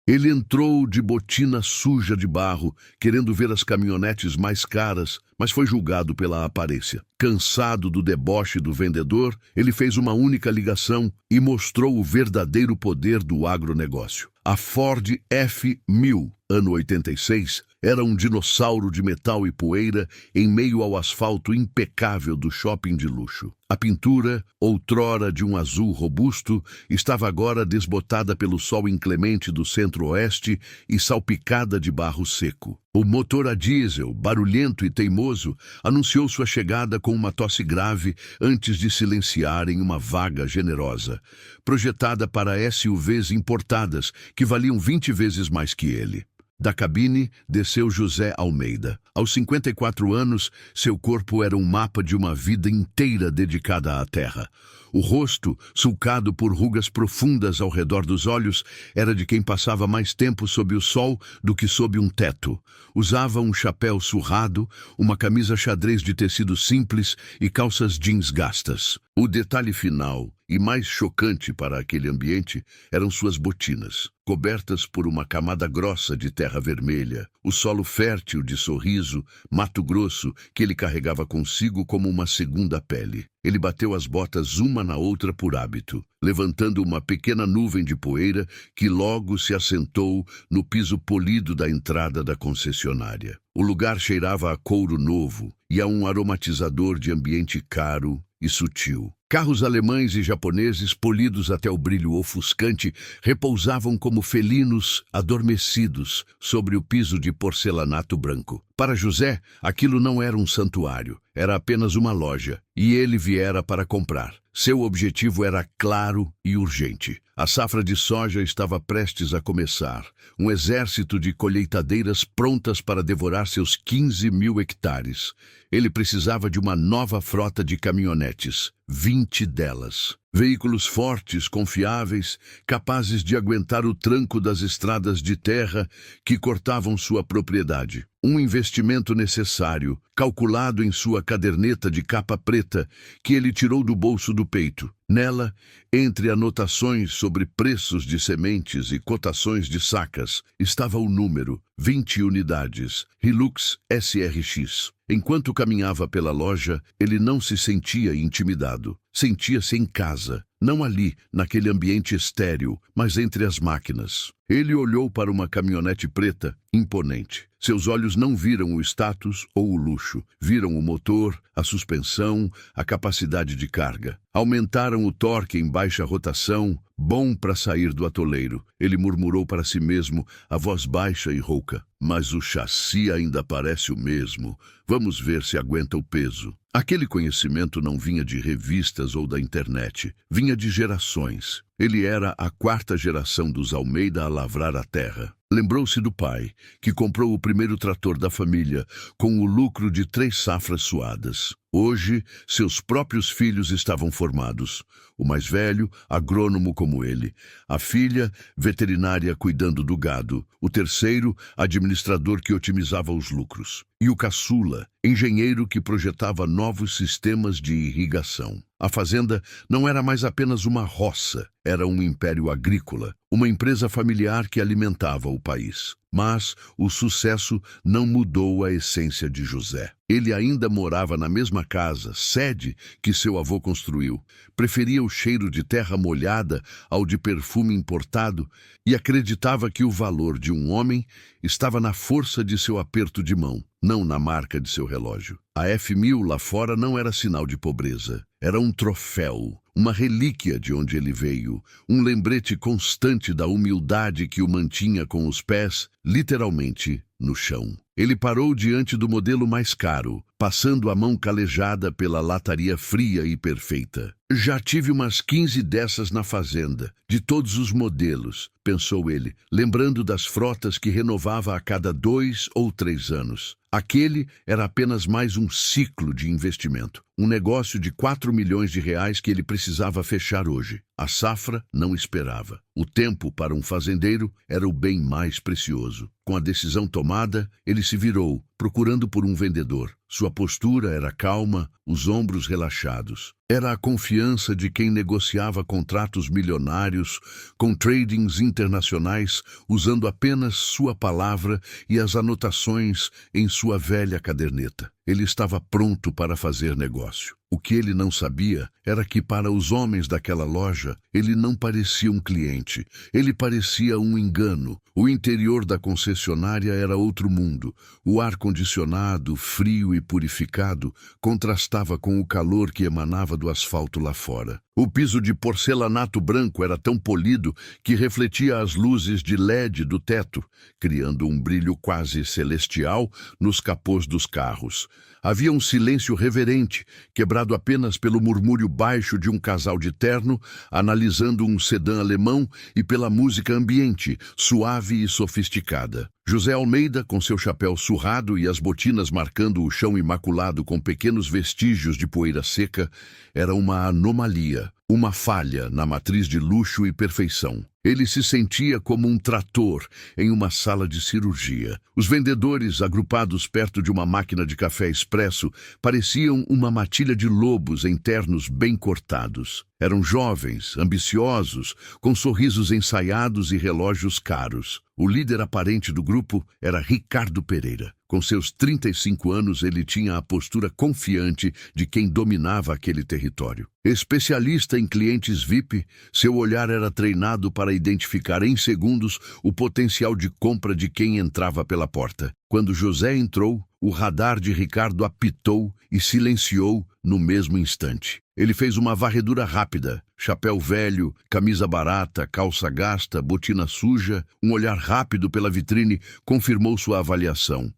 Ele entrou de botina suja de barro, querendo ver as caminhonetes mais caras, mas foi julgado pela aparência. Cansado do deboche do vendedor, ele fez uma única ligação e mostrou o verdadeiro poder do agronegócio. A Ford F1000, ano 86, era um dinossauro de metal e poeira em meio ao asfalto impecável do shopping de luxo. A pintura, outrora de um azul robusto, estava agora desbotada pelo sol inclemente do centro-oeste e salpicada de barro seco. O motor a diesel, barulhento e teimoso, anunciou sua chegada com uma tosse grave antes de silenciar em uma vaga generosa, projetada para SUVs importadas que valiam 20 vezes mais que ele. Da cabine, desceu José Almeida. Aos 54 anos, seu corpo era um mapa de uma vida inteira dedicada à terra. O rosto, sulcado por rugas profundas ao redor dos olhos, era de quem passava mais tempo sob o sol do que sob um teto. Usava um chapéu surrado, uma camisa xadrez de tecido simples e calças jeans gastas. O detalhe final, e mais chocante para aquele ambiente, eram suas botinas, cobertas por uma camada grossa de terra vermelha, o solo fértil de Sorriso, Mato Grosso, que ele carregava consigo como uma segunda pele. Ele bateu as botas uma na outra por hábito, levantando uma pequena nuvem de poeira que logo se assentou no piso polido da entrada da concessionária. O lugar cheirava a couro novo e a um aromatizador de ambiente caro e sutil. Carros alemães e japoneses, polidos até o brilho ofuscante, repousavam como felinos adormecidos sobre o piso de porcelanato branco. Para José, aquilo não era um santuário, era apenas uma loja, e ele viera para comprar. Seu objetivo era claro e urgente. A safra de soja estava prestes a começar. Um exército de colheitadeiras prontas para devorar seus 15.000 hectares. Ele precisava de uma nova frota de caminhonetes, 20 delas. Veículos fortes, confiáveis, capazes de aguentar o tranco das estradas de terra que cortavam sua propriedade. Um investimento necessário, calculado em sua caderneta de capa preta, que ele tirou do bolso do peito. Nela, entre anotações sobre preços de sementes e cotações de sacas, estava o número 20 unidades, Hilux SRX. Enquanto caminhava pela loja, ele não se sentia intimidado. Sentia-se em casa, não ali, naquele ambiente estéril, mas entre as máquinas. Ele olhou para uma caminhonete preta, imponente. Seus olhos não viram o status ou o luxo. Viram o motor, a suspensão, a capacidade de carga. Aumentaram o torque em baixa rotação, bom para sair do atoleiro. Ele murmurou para si mesmo, a voz baixa e rouca. Mas o chassi ainda parece o mesmo. Vamos ver se aguenta o peso. Aquele conhecimento não vinha de revistas ou da internet. Vinha de gerações. Ele era a 4ª geração dos Almeida a lavrar a terra. Lembrou-se do pai, que comprou o primeiro trator da família, com o lucro de 3 safras suadas. Hoje, seus próprios filhos estavam formados. O mais velho, agrônomo como ele. A filha, veterinária cuidando do gado. O terceiro, administrador que otimizava os lucros. E o caçula, engenheiro que projetava novos sistemas de irrigação. A fazenda não era mais apenas uma roça, era um império agrícola, uma empresa familiar que alimentava o país. Mas o sucesso não mudou a essência de José. Ele ainda morava na mesma casa, sede, que seu avô construiu. Preferia o cheiro de terra molhada ao de perfume importado e acreditava que o valor de um homem estava na força de seu aperto de mão, não na marca de seu relógio. A F1000 lá fora não era sinal de pobreza. Era um troféu, uma relíquia de onde ele veio, um lembrete constante da humildade que o mantinha com os pés, literalmente, no chão. Ele parou diante do modelo mais caro, passando a mão calejada pela lataria fria e perfeita. Já tive umas 15 dessas na fazenda, de todos os modelos, pensou ele, lembrando das frotas que renovava a cada 2 ou 3 anos. Aquele era apenas mais um ciclo de investimento, um negócio de 4 milhões de reais que ele precisava fechar hoje. A safra não esperava. O tempo para um fazendeiro era o bem mais precioso. com a decisão tomada, ele se virou, procurando por um vendedor. Sua postura era calma, os ombros relaxados. Era a confiança de quem negociava contratos milionários com tradings internacionais, usando apenas sua palavra e as anotações em sua velha caderneta. Ele estava pronto para fazer negócio. O que ele não sabia era que, para os homens daquela loja, ele não parecia um cliente. Ele parecia um engano. O interior da concessionária era outro mundo. O ar-condicionado, frio e purificado, contrastava com o calor que emanava do asfalto lá fora. O piso de porcelanato branco era tão polido que refletia as luzes de LED do teto, criando um brilho quase celestial nos capôs dos carros. Havia um silêncio reverente, quebrado apenas pelo murmúrio baixo de um casal de terno, analisando um sedã alemão, e pela música ambiente, suave e sofisticada. José Almeida, com seu chapéu surrado e as botinas marcando o chão imaculado com pequenos vestígios de poeira seca, era uma anomalia, uma falha na matriz de luxo e perfeição. Ele se sentia como um trator em uma sala de cirurgia. Os vendedores, agrupados perto de uma máquina de café expresso, pareciam uma matilha de lobos em ternos bem cortados. Eram jovens, ambiciosos, com sorrisos ensaiados e relógios caros. O líder aparente do grupo era Ricardo Pereira. Com seus 35 anos, ele tinha a postura confiante de quem dominava aquele território. Especialista em clientes VIP, seu olhar era treinado para identificar em segundos o potencial de compra de quem entrava pela porta. Quando José entrou, o radar de Ricardo apitou e silenciou no mesmo instante. Ele fez uma varredura rápida, chapéu velho, camisa barata, calça gasta, botina suja, um olhar rápido pela vitrine confirmou sua avaliação.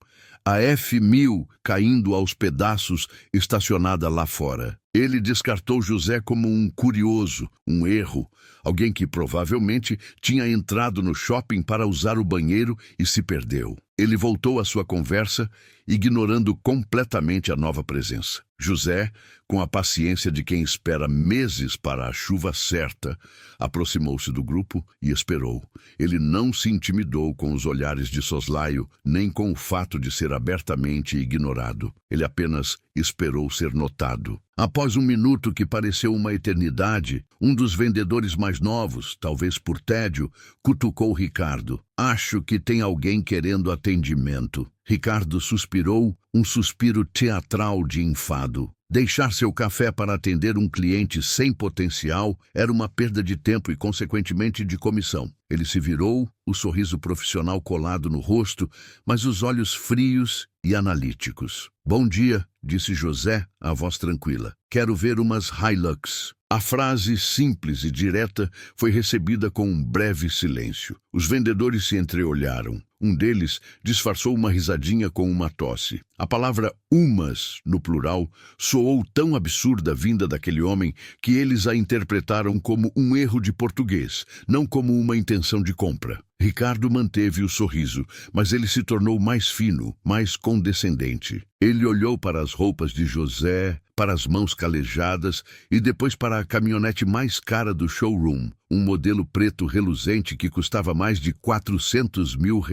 A F1000 caindo aos pedaços, estacionada lá fora. Ele descartou José como um curioso, um erro, alguém que provavelmente tinha entrado no shopping para usar o banheiro e se perdeu. Ele voltou à sua conversa, ignorando completamente a nova presença. José, com a paciência de quem espera meses para a chuva certa, aproximou-se do grupo e esperou. Ele não se intimidou com os olhares de soslaio, nem com o fato de ser abertamente ignorado. Ele apenas esperou ser notado. Após um minuto que pareceu uma eternidade, um dos vendedores mais novos, talvez por tédio, cutucou Ricardo. "Acho que tem alguém querendo atendimento." Ricardo suspirou, um suspiro teatral de enfado. Deixar seu café para atender um cliente sem potencial era uma perda de tempo e, consequentemente, de comissão. Ele se virou, o sorriso profissional colado no rosto, mas os olhos frios e analíticos. "Bom dia", disse José, a voz tranquila. "Quero ver umas Hilux." A frase simples e direta foi recebida com um breve silêncio. Os vendedores se entreolharam. Um deles disfarçou uma risadinha com uma tosse. A palavra umas, no plural, soou tão absurda vinda daquele homem que eles a interpretaram como um erro de português, não como uma intenção de compra. Ricardo manteve o sorriso, mas ele se tornou mais fino, mais condescendente. Ele olhou para as roupas de José, para as mãos calejadas e depois para a caminhonete mais cara do showroom, um modelo preto reluzente que custava mais de R$400 mil.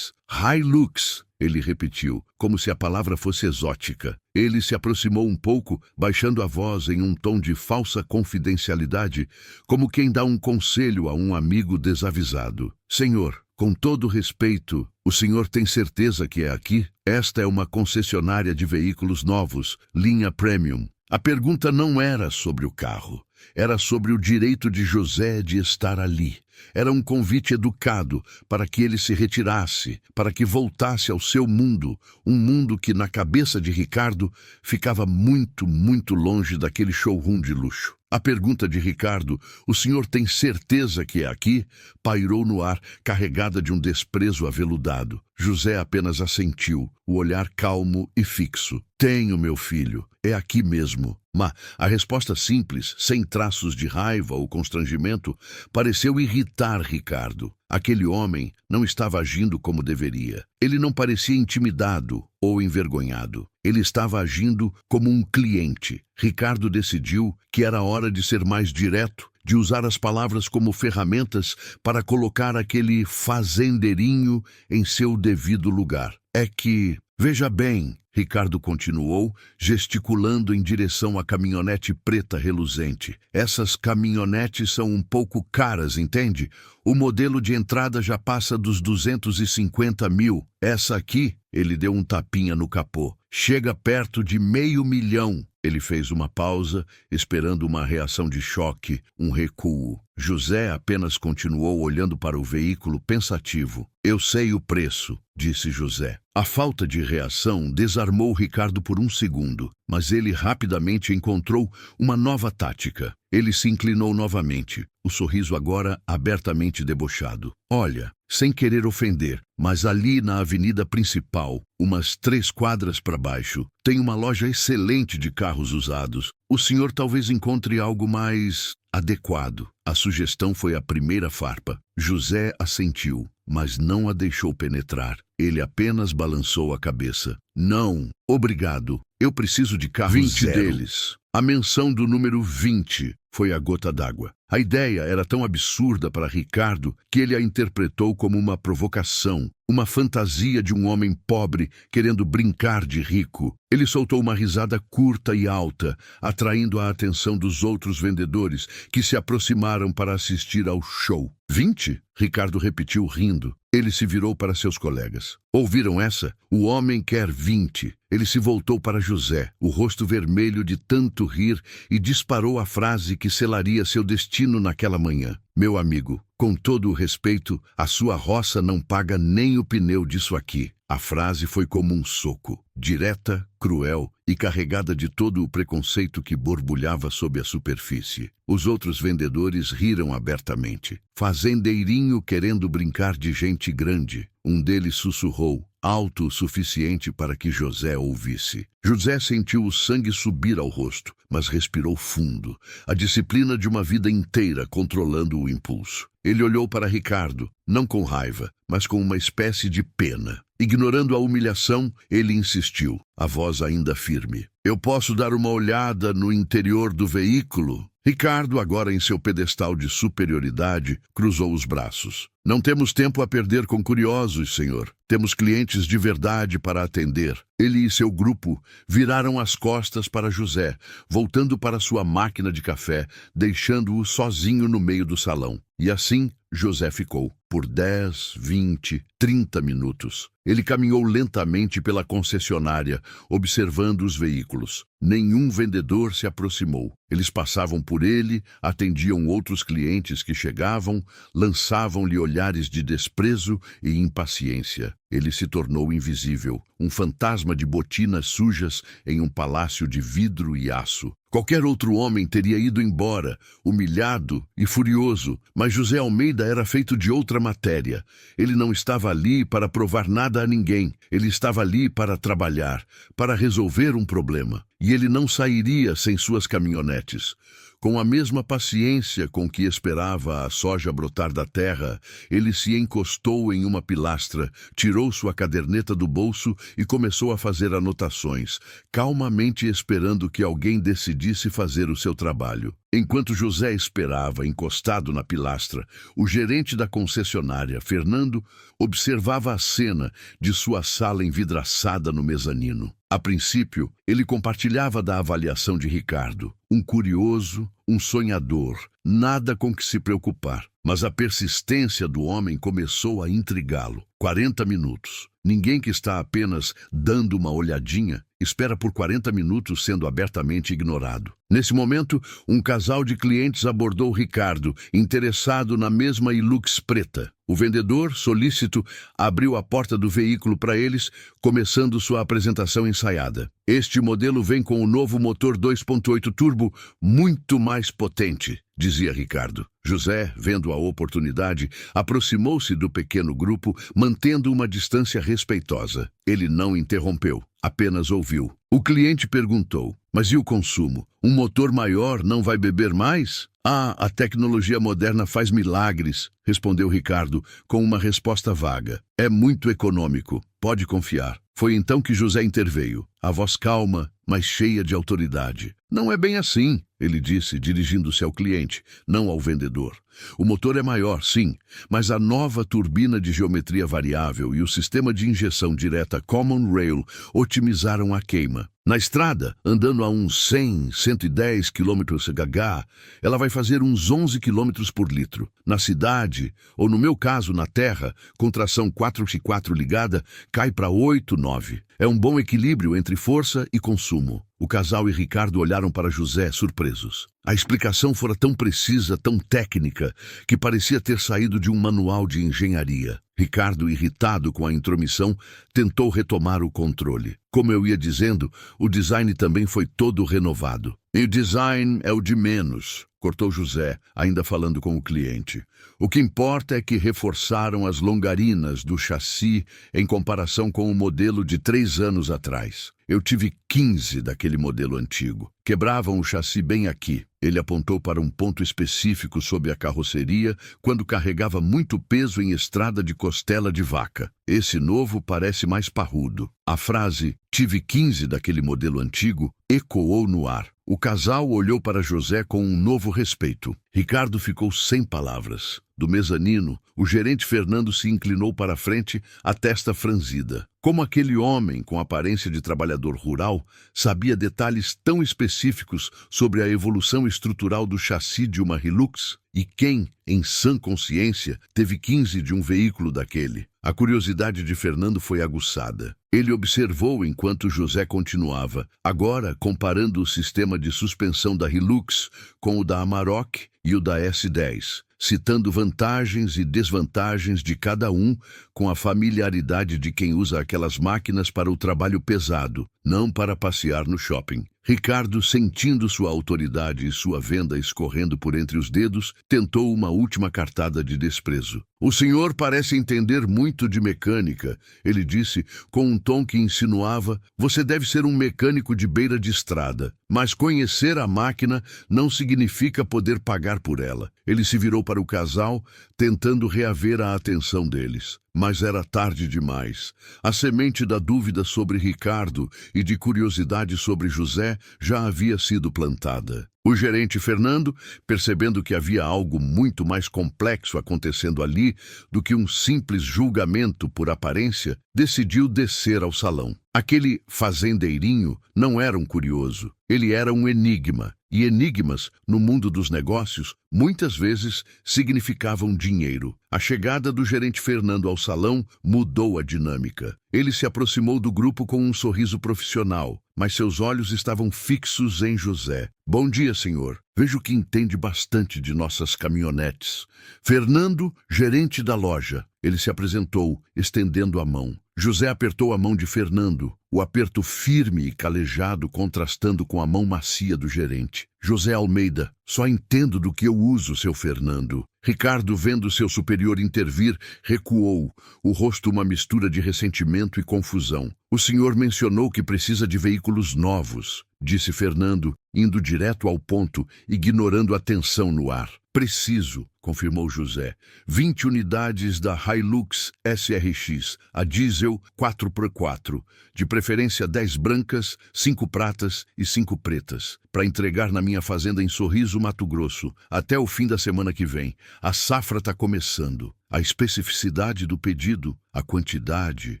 "Hilux", ele repetiu, como se a palavra fosse exótica. Ele se aproximou um pouco, baixando a voz em um tom de falsa confidencialidade, como quem dá um conselho a um amigo desavisado. "Senhor, com todo respeito, o senhor tem certeza que é aqui? Esta é uma concessionária de veículos novos, linha Premium." A pergunta não era sobre o carro. Era sobre o direito de José de estar ali. Era um convite educado para que ele se retirasse, para que voltasse ao seu mundo, um mundo que, na cabeça de Ricardo, ficava muito, muito longe daquele showroom de luxo. A pergunta de Ricardo, "O senhor tem certeza que é aqui?", pairou no ar, carregada de um desprezo aveludado. José apenas assentiu, o olhar calmo e fixo. "Tenho, meu filho, é aqui mesmo." Mas a resposta simples, sem traços de raiva ou constrangimento, pareceu irritar Ricardo. Aquele homem não estava agindo como deveria. Ele não parecia intimidado ou envergonhado. Ele estava agindo como um cliente. Ricardo decidiu que era hora de ser mais direto, de usar as palavras como ferramentas para colocar aquele fazendeirinho em seu devido lugar. É que, veja bem, Ricardo continuou, gesticulando em direção à caminhonete preta reluzente. Essas caminhonetes são um pouco caras, entende? O modelo de entrada já passa dos 250 mil. Essa aqui, ele deu um tapinha no capô, chega perto de $500 mil. Ele fez uma pausa, esperando uma reação de choque, um recuo. José apenas continuou olhando para o veículo pensativo. Eu sei o preço, disse José. A falta de reação desarmou Ricardo por um segundo, mas ele rapidamente encontrou uma nova tática. Ele se inclinou novamente, o sorriso agora abertamente debochado. Olha, sem querer ofender, mas ali na avenida principal, umas 3 quadras para baixo, tem uma loja excelente de carros usados. O senhor talvez encontre algo mais adequado. A sugestão foi a primeira farpa. José assentiu, mas não a deixou penetrar. Ele apenas balançou a cabeça. Não, obrigado. Eu preciso de carros 20 zero. Deles. A menção do número 20 foi a gota d'água. A ideia era tão absurda para Ricardo que ele a interpretou como uma provocação, uma fantasia de um homem pobre querendo brincar de rico. Ele soltou uma risada curta e alta, atraindo a atenção dos outros vendedores que se aproximaram para assistir ao show. 20? Ricardo repetiu rindo. Ele se virou para seus colegas. Ouviram essa? O homem quer 20. Ele se voltou para José, o rosto vermelho de tanto rir, e disparou a frase que selaria seu destino naquela manhã. Meu amigo, com todo o respeito, a sua roça não paga nem o pneu disso aqui. A frase foi como um soco, direta, cruel e carregada de todo o preconceito que borbulhava sob a superfície. Os outros vendedores riram abertamente. Fazendeirinho querendo brincar de gente grande. Um deles sussurrou, alto o suficiente para que José ouvisse. José sentiu o sangue subir ao rosto, mas respirou fundo, a disciplina de uma vida inteira controlando o impulso. Ele olhou para Ricardo, não com raiva, mas com uma espécie de pena. Ignorando a humilhação, ele insistiu, a voz ainda firme. Eu posso dar uma olhada no interior do veículo? Ricardo, agora em seu pedestal de superioridade, cruzou os braços. Não temos tempo a perder com curiosos, senhor. Temos clientes de verdade para atender. Ele e seu grupo viraram as costas para José, voltando para sua máquina de café, deixando-o sozinho no meio do salão. E assim, José ficou, por 10, 20, 30 minutos. Ele caminhou lentamente pela concessionária, observando os veículos. Nenhum vendedor se aproximou. Eles passavam por ele, atendiam outros clientes que chegavam, lançavam-lhe olhares de desprezo e impaciência. Ele se tornou invisível, um fantasma de botinas sujas em um palácio de vidro e aço. Qualquer outro homem teria ido embora, humilhado e furioso, mas José Almeida era feito de outra matéria. Ele não estava ali para provar nada a ninguém. Ele estava ali para trabalhar, para resolver um problema. E ele não sairia sem suas caminhonetes. Com a mesma paciência com que esperava a soja brotar da terra, ele se encostou em uma pilastra, tirou sua caderneta do bolso e começou a fazer anotações, calmamente esperando que alguém decidisse fazer o seu trabalho. Enquanto José esperava, encostado na pilastra, o gerente da concessionária, Fernando, observava a cena de sua sala envidraçada no mezanino. A princípio, ele compartilhava da avaliação de Ricardo. Um curioso, um sonhador, nada com que se preocupar. Mas a persistência do homem começou a intrigá-lo. 40 minutos. Ninguém que está apenas dando uma olhadinha espera por 40 minutos sendo abertamente ignorado. Nesse momento, um casal de clientes abordou Ricardo, interessado na mesma Hilux preta. O vendedor, solícito, abriu a porta do veículo para eles, começando sua apresentação ensaiada. Este modelo vem com o novo motor 2.8 turbo, muito mais potente, dizia Ricardo. José, vendo a oportunidade, aproximou-se do pequeno grupo, mantendo uma distância respeitosa. Ele não interrompeu, apenas ouviu. O cliente perguntou, mas e o consumo? Um motor maior não vai beber mais? Ah, a tecnologia moderna faz milagres, respondeu Ricardo, com uma resposta vaga. É muito econômico, pode confiar. Foi então que José interveio, a voz calma, mas cheia de autoridade. Não é bem assim. ele disse, dirigindo-se ao cliente, não ao vendedor. O motor é maior, sim, mas a nova turbina de geometria variável e o sistema de injeção direta Common Rail otimizaram a queima. Na estrada, andando a uns 100, 110 km/h, ela vai fazer uns 11 km por litro. Na cidade, ou no meu caso na terra, com tração 4x4 ligada, cai para 8, 9. É um bom equilíbrio entre força e consumo. O casal e Ricardo olharam para José, surpresos. A explicação fora tão precisa, tão técnica, que parecia ter saído de um manual de engenharia. Ricardo, irritado com a intromissão, tentou retomar o controle. Como eu ia dizendo, o design também foi todo renovado. E o design é o de menos, cortou José, ainda falando com o cliente. O que importa é que reforçaram as longarinas do chassi em comparação com o modelo de 3 anos atrás. Eu tive 15 daquele modelo antigo. Quebravam o chassi bem aqui. Ele apontou para um ponto específico sob a carroceria quando carregava muito peso em estrada de costela de vaca. Esse novo parece mais parrudo. A frase, tive 15 daquele modelo antigo, ecoou no ar. O casal olhou para José com um novo respeito. Ricardo ficou sem palavras. Do mezanino, o gerente Fernando se inclinou para a frente, a testa franzida. Como aquele homem, com aparência de trabalhador rural, sabia detalhes tão específicos sobre a evolução estrutural do chassi de uma Hilux? E quem, em sã consciência, teve 15 de um veículo daquele? A curiosidade de Fernando foi aguçada. Ele observou enquanto José continuava, agora comparando o sistema de suspensão da Hilux com o da Amarok e o da S10, citando vantagens e desvantagens de cada um com a familiaridade de quem usa aquelas máquinas para o trabalho pesado, não para passear no shopping. Ricardo, sentindo sua autoridade e sua venda escorrendo por entre os dedos, tentou uma última cartada de desprezo. O senhor parece entender muito de mecânica, ele disse com um tom que insinuava, você deve ser um mecânico de beira de estrada, mas conhecer a máquina não significa poder pagar por ela. Ele se virou para o casal, tentando reaver a atenção deles. Mas era tarde demais. A semente da dúvida sobre Ricardo e de curiosidade sobre José já havia sido plantada. O gerente Fernando, percebendo que havia algo muito mais complexo acontecendo ali do que um simples julgamento por aparência, decidiu descer ao salão. Aquele fazendeirinho não era um curioso, ele era um enigma. E enigmas, no mundo dos negócios, muitas vezes significavam dinheiro. A chegada do gerente Fernando ao salão mudou a dinâmica. Ele se aproximou do grupo com um sorriso profissional, mas seus olhos estavam fixos em José. Bom dia, senhor. Vejo que entende bastante de nossas caminhonetes. Fernando, gerente da loja. Ele se apresentou, estendendo a mão. José apertou a mão de Fernando, o aperto firme e calejado contrastando com a mão macia do gerente. José Almeida, só entendo do que eu uso, seu Fernando. Ricardo, vendo seu superior intervir, recuou, o rosto uma mistura de ressentimento e confusão. O senhor mencionou que precisa de veículos novos, disse Fernando, indo direto ao ponto, ignorando a tensão no ar. Preciso, confirmou José. 20 unidades da Hilux SRX, a diesel 4x4, de preferência 10 brancas, 5 pratas e 5 pretas, para entregar na minha fazenda em Sorriso, Mato Grosso, até o fim da semana que vem. A safra está começando. A especificidade do pedido, a quantidade,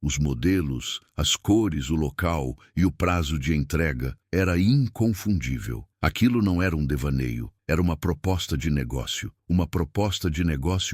os modelos, as cores, o local e o prazo de entrega era inconfundível. Aquilo não era um devaneio, era uma proposta de negócio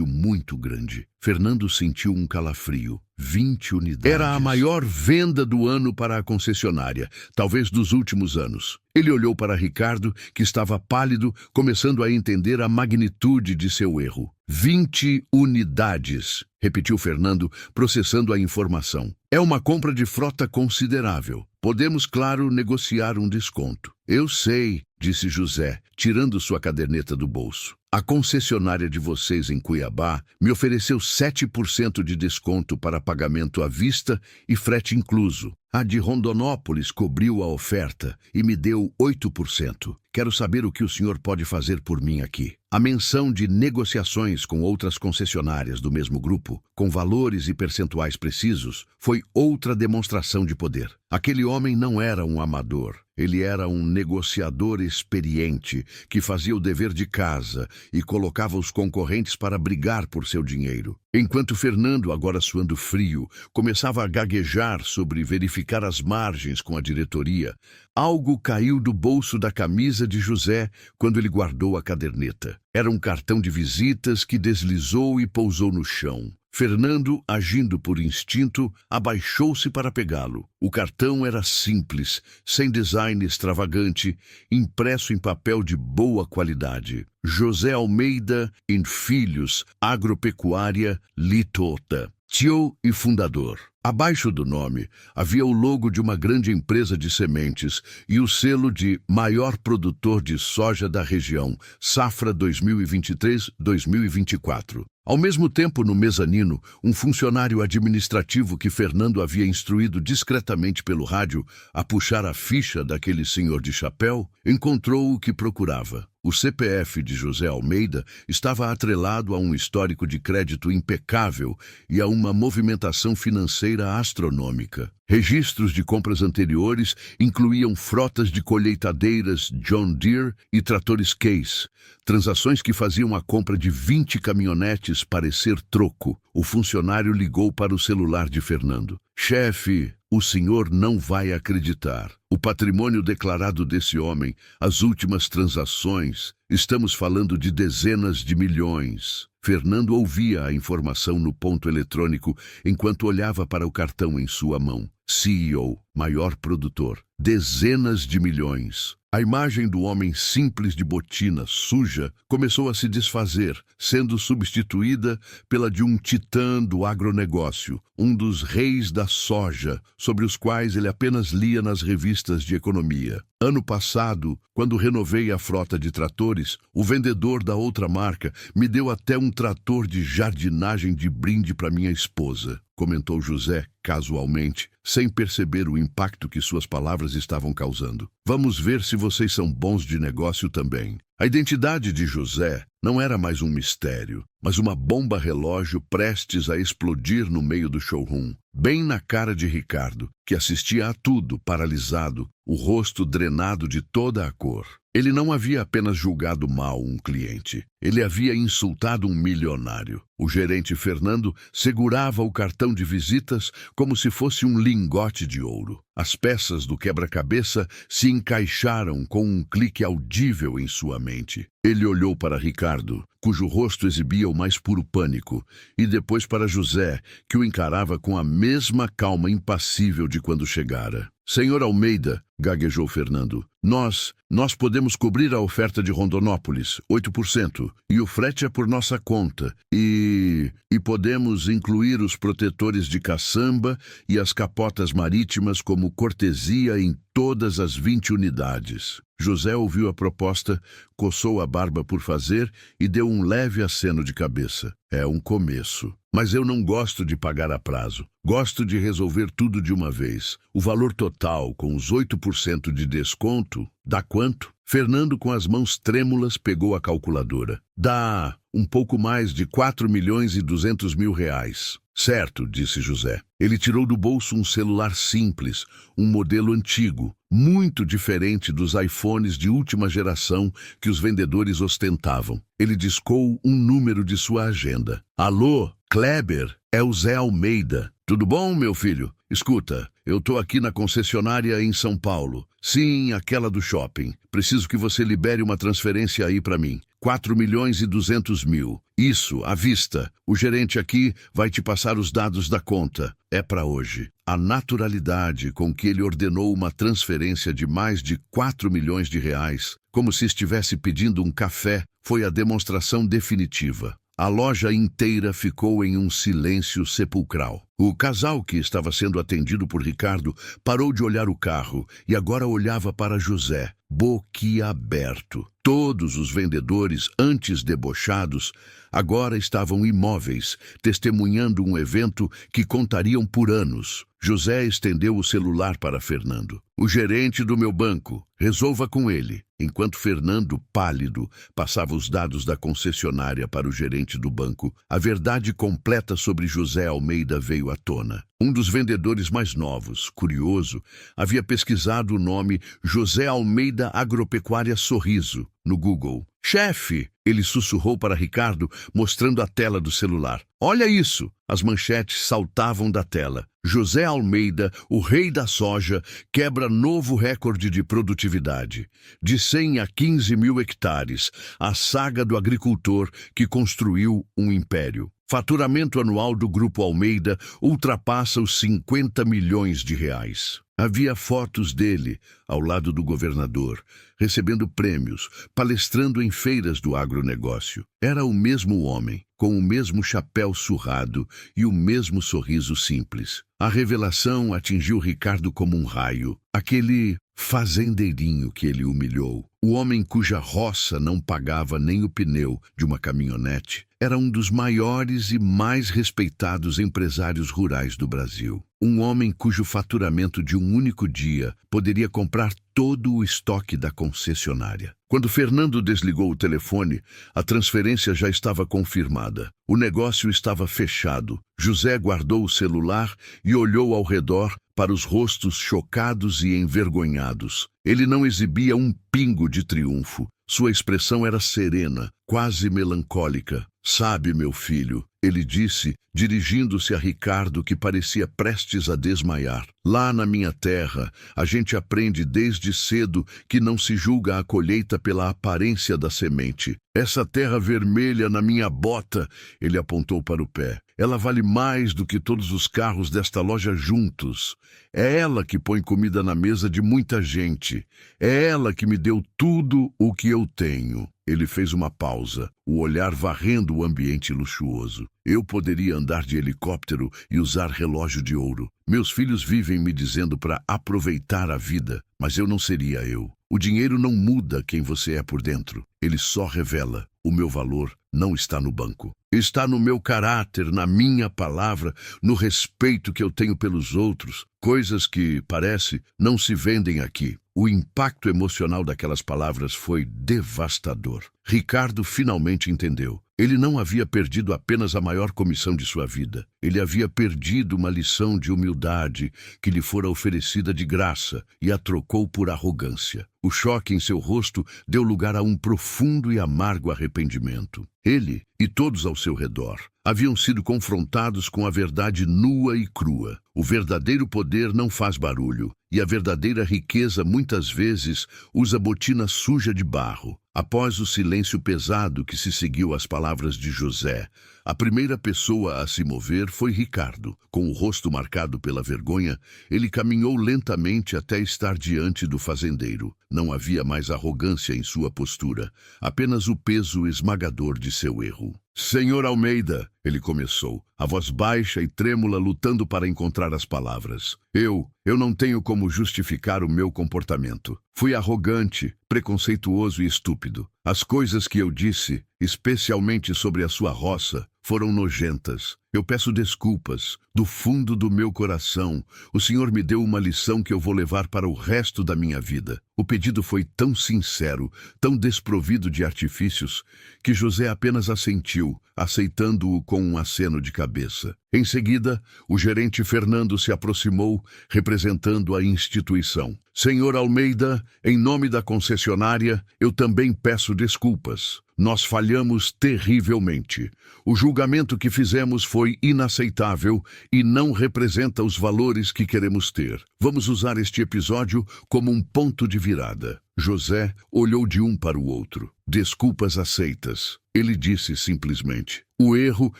muito grande. Fernando sentiu um calafrio. 20 unidades. Era a maior venda do ano para a concessionária, talvez dos últimos anos. Ele olhou para Ricardo, que estava pálido, começando a entender a magnitude de seu erro. 20 unidades, repetiu Fernando, processando a informação. É uma compra de frota considerável. Podemos, claro, negociar um desconto. Eu sei, disse José, tirando sua caderneta do bolso. A concessionária de vocês em Cuiabá me ofereceu 7% de desconto para pagamento à vista e frete incluso. A de Rondonópolis cobriu a oferta e me deu 8%. Quero saber o que o senhor pode fazer por mim aqui. A menção de negociações com outras concessionárias do mesmo grupo, com valores e percentuais precisos, foi outra demonstração de poder. Aquele homem não era um amador. Ele era um negociador experiente que fazia o dever de casa e colocava os concorrentes para brigar por seu dinheiro. Enquanto Fernando, agora suando frio, começava a gaguejar sobre verificar as margens com a diretoria, algo caiu do bolso da camisa de José quando ele guardou a caderneta. Era um cartão de visitas que deslizou e pousou no chão. Fernando, agindo por instinto, abaixou-se para pegá-lo. O cartão era simples, sem design extravagante, impresso em papel de boa qualidade. José Almeida e Filhos, Agropecuária Litota. Tio e fundador. Abaixo do nome, havia o logo de uma grande empresa de sementes e o selo de maior produtor de soja da região, safra 2023-2024. Ao mesmo tempo, no mezanino, um funcionário administrativo que Fernando havia instruído discretamente pelo rádio a puxar a ficha daquele senhor de chapéu, encontrou o que procurava. O CPF de José Almeida estava atrelado a um histórico de crédito impecável e a uma movimentação financeira astronômica. Registros de compras anteriores incluíam frotas de colheitadeiras John Deere e tratores Case, transações que faziam a compra de 20 caminhonetes parecer troco. O funcionário ligou para o celular de Fernando. Chefe, o senhor não vai acreditar. O patrimônio declarado desse homem, as últimas transações, estamos falando de dezenas de milhões. Fernando ouvia a informação no ponto eletrônico enquanto olhava para o cartão em sua mão. CEO, maior produtor, dezenas de milhões. A imagem do homem simples de botina suja começou a se desfazer, sendo substituída pela de um titã do agronegócio, um dos reis da soja, sobre os quais ele apenas lia nas revistas de economia. Ano passado, quando renovei a frota de tratores, o vendedor da outra marca me deu até um trator de jardinagem de brinde para minha esposa, comentou José casualmente, sem perceber o impacto que suas palavras estavam causando. Vamos ver se vocês são bons de negócio também. A identidade de José não era mais um mistério, mas uma bomba relógio prestes a explodir no meio do showroom, bem na cara de Ricardo, que assistia a tudo, paralisado, o rosto drenado de toda a cor. Ele não havia apenas julgado mal um cliente, ele havia insultado um milionário. O gerente Fernando segurava o cartão de visitas como se fosse um lingote de ouro. As peças do quebra-cabeça se encaixaram com um clique audível em sua mente. Ele olhou para Ricardo, cujo rosto exibia o mais puro pânico, e depois para José, que o encarava com a mesma calma impassível de quando chegara. Senhor Almeida, gaguejou Fernando, nós podemos cobrir a oferta de Rondonópolis, 8%, e o frete é por nossa conta, e podemos incluir os protetores de caçamba e as capotas marítimas como cortesia em todas as 20 unidades. José ouviu a proposta, coçou a barba por fazer e deu um leve aceno de cabeça. É um começo. Mas eu não gosto de pagar a prazo. Gosto de resolver tudo de uma vez. O valor total, com os 8% de desconto, dá quanto? Fernando, com as mãos trêmulas, pegou a calculadora. Dá um pouco mais de 4.200.000 reais. Certo, disse José. Ele tirou do bolso um celular simples, um modelo antigo, muito diferente dos iPhones de última geração que os vendedores ostentavam. Ele discou um número de sua agenda. Alô, Kleber, é o Zé Almeida. Tudo bom, meu filho? Escuta, eu tô aqui na concessionária em São Paulo. Sim, aquela do shopping. Preciso que você libere uma transferência aí para mim. 4.200.000. Isso, à vista. O gerente aqui vai te passar os dados da conta. É para hoje. A naturalidade com que ele ordenou uma transferência de mais de 4 milhões de reais, como se estivesse pedindo um café, foi a demonstração definitiva. A loja inteira ficou em um silêncio sepulcral. O casal que estava sendo atendido por Ricardo parou de olhar o carro e agora olhava para José, boquiaberto. Todos os vendedores, antes debochados, agora estavam imóveis, testemunhando um evento que contariam por anos. José estendeu o celular para Fernando. O gerente do meu banco, resolva com ele. Enquanto Fernando, pálido, passava os dados da concessionária para o gerente do banco, a verdade completa sobre José Almeida veio à tona. Um dos vendedores mais novos, curioso, havia pesquisado o nome José Almeida Agropecuária Sorriso no Google. Chefe, ele sussurrou para Ricardo, mostrando a tela do celular. Olha isso! As manchetes saltavam da tela. José Almeida, o rei da soja, quebra novo recorde de produtividade. De 100 a 15 mil hectares, a saga do agricultor que construiu um império. Faturamento anual do Grupo Almeida ultrapassa os 50 milhões de reais. Havia fotos dele, ao lado do governador, recebendo prêmios, palestrando em feiras do agronegócio. Era o mesmo homem, com o mesmo chapéu surrado e o mesmo sorriso simples. A revelação atingiu Ricardo como um raio. Aquele fazendeirinho que ele humilhou, o homem cuja roça não pagava nem o pneu de uma caminhonete, era um dos maiores e mais respeitados empresários rurais do Brasil. Um homem cujo faturamento de um único dia poderia comprar todo o estoque da concessionária. Quando Fernando desligou o telefone, a transferência já estava confirmada. O negócio estava fechado. José guardou o celular e olhou ao redor para os rostos chocados e envergonhados. Ele não exibia um pingo de triunfo. Sua expressão era serena, quase melancólica. Sabe, meu filho, ele disse, dirigindo-se a Ricardo, que parecia prestes a desmaiar. Lá na minha terra, a gente aprende desde cedo que não se julga a colheita pela aparência da semente. Essa terra vermelha na minha bota, ele apontou para o pé. Ela vale mais do que todos os carros desta loja juntos. É ela que põe comida na mesa de muita gente. É ela que me deu tudo o que eu tenho. Ele fez uma pausa, o olhar varrendo o ambiente luxuoso. Eu poderia andar de helicóptero e usar relógio de ouro. Meus filhos vivem me dizendo para aproveitar a vida, mas eu não seria eu. O dinheiro não muda quem você é por dentro. Ele só revela. O meu valor não está no banco. Está no meu caráter, na minha palavra, no respeito que eu tenho pelos outros. Coisas que, parece, não se vendem aqui. O impacto emocional daquelas palavras foi devastador. Ricardo finalmente entendeu. Ele não havia perdido apenas a maior comissão de sua vida. Ele havia perdido uma lição de humildade que lhe fora oferecida de graça e a trocou por arrogância. O choque em seu rosto deu lugar a um profundo e amargo arrependimento. Ele e todos ao seu redor haviam sido confrontados com a verdade nua e crua. O verdadeiro poder não faz barulho, e a verdadeira riqueza muitas vezes usa botina suja de barro. Após o silêncio pesado que se seguiu às palavras de José, a primeira pessoa a se mover foi Ricardo. Com o rosto marcado pela vergonha, ele caminhou lentamente até estar diante do fazendeiro. Não havia mais arrogância em sua postura, apenas o peso esmagador de seu erro. Senhor Almeida, ele começou, a voz baixa e trêmula lutando para encontrar as palavras. Eu não tenho como justificar o meu comportamento. Fui arrogante, preconceituoso e estúpido. As coisas que eu disse, especialmente sobre a sua roça, foram nojentas. Eu peço desculpas. Do fundo do meu coração, o Senhor me deu uma lição que eu vou levar para o resto da minha vida. O pedido foi tão sincero, tão desprovido de artifícios, que José apenas assentiu, aceitando-o com um aceno de cabeça. Em seguida, o gerente Fernando se aproximou, representando a instituição. Senhor Almeida, em nome da concessionária, eu também peço desculpas. Nós falhamos terrivelmente. O julgamento que fizemos foi inaceitável e não representa os valores que queremos ter. Vamos usar este episódio como um ponto de virada. José olhou de um para o outro. Desculpas aceitas. Ele disse simplesmente. O erro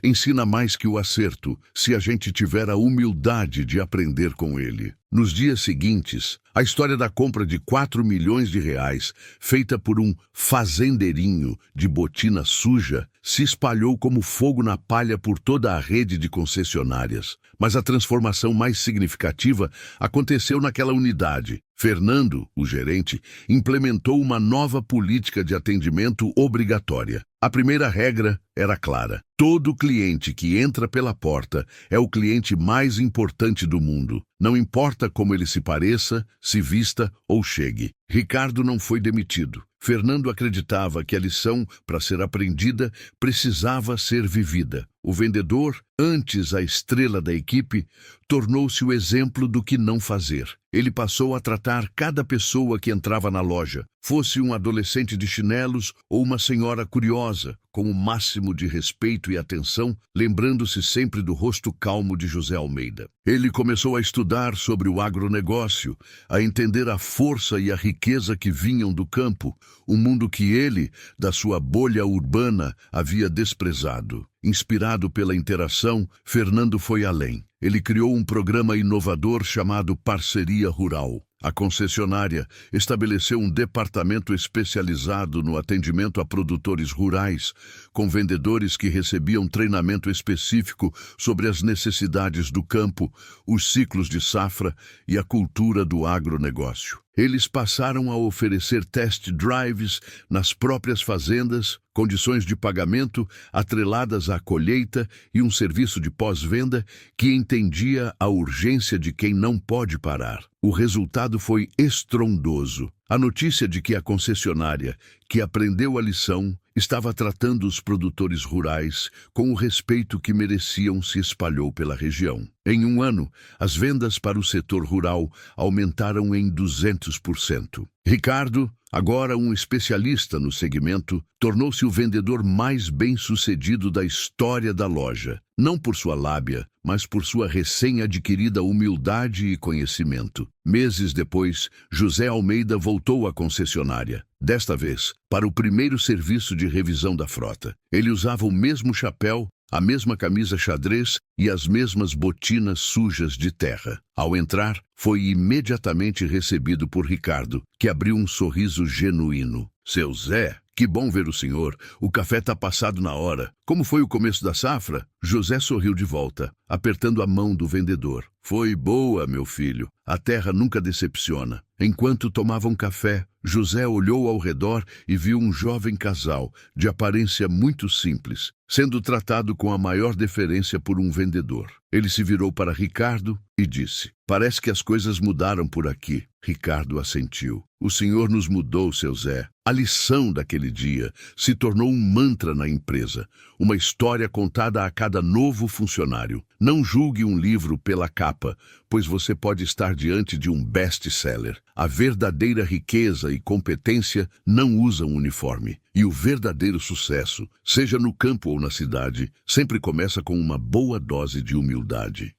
ensina mais que o acerto, se a gente tiver a humildade de aprender com ele. Nos dias seguintes, a história da compra de 4 milhões de reais, feita por um fazendeirinho de botina suja, se espalhou como fogo na palha por toda a rede de concessionárias. Mas a transformação mais significativa aconteceu naquela unidade. Fernando, o gerente, implementou uma nova política de atendimento obrigatória. A primeira regra era clara: todo cliente que entra pela porta é o cliente mais importante do mundo. Não importa como ele se pareça, se vista ou chegue. Ricardo não foi demitido. Fernando acreditava que a lição, para ser aprendida, precisava ser vivida. O vendedor, antes a estrela da equipe, tornou-se o exemplo do que não fazer. Ele passou a tratar cada pessoa que entrava na loja, fosse um adolescente de chinelos ou uma senhora curiosa, com o máximo de respeito e atenção, lembrando-se sempre do rosto calmo de José Almeida. Ele começou a estudar sobre o agronegócio, a entender a força e a riqueza que vinham do campo, um mundo que ele, da sua bolha urbana, havia desprezado. Inspirado pela interação, Fernando foi além. Ele criou um programa inovador chamado Parceria Rural. A concessionária estabeleceu um departamento especializado no atendimento a produtores rurais, com vendedores que recebiam treinamento específico sobre as necessidades do campo, os ciclos de safra e a cultura do agronegócio. Eles passaram a oferecer test drives nas próprias fazendas, condições de pagamento atreladas à colheita e um serviço de pós-venda que entendia a urgência de quem não pode parar. O resultado foi estrondoso. A notícia de que a concessionária, que aprendeu a lição, estava tratando os produtores rurais com o respeito que mereciam se espalhou pela região. Em um ano, as vendas para o setor rural aumentaram em 200%. Ricardo, agora um especialista no segmento, tornou-se o vendedor mais bem-sucedido da história da loja, não por sua lábia, mas por sua recém-adquirida humildade e conhecimento. Meses depois, José Almeida voltou à concessionária, desta vez para o primeiro serviço de revisão da frota. Ele usava o mesmo chapéu, a mesma camisa xadrez e as mesmas botinas sujas de terra. Ao entrar, foi imediatamente recebido por Ricardo, que abriu um sorriso genuíno. "Seu Zé, que bom ver o senhor. O café tá passado na hora. Como foi o começo da safra?" José sorriu de volta, apertando a mão do vendedor. "Foi boa, meu filho. A terra nunca decepciona." Enquanto tomavam café, José olhou ao redor e viu um jovem casal, de aparência muito simples, sendo tratado com a maior deferência por um vendedor. Ele se virou para Ricardo e disse: "Parece que as coisas mudaram por aqui." Ricardo assentiu. "O senhor nos mudou, seu Zé." A lição daquele dia se tornou um mantra na empresa, uma história contada a cada novo funcionário. Não julgue um livro pela capa, pois você pode estar diante de um best-seller. A verdadeira riqueza e competência não usam uniforme. E o verdadeiro sucesso, seja no campo ou na cidade, sempre começa com uma boa dose de humildade.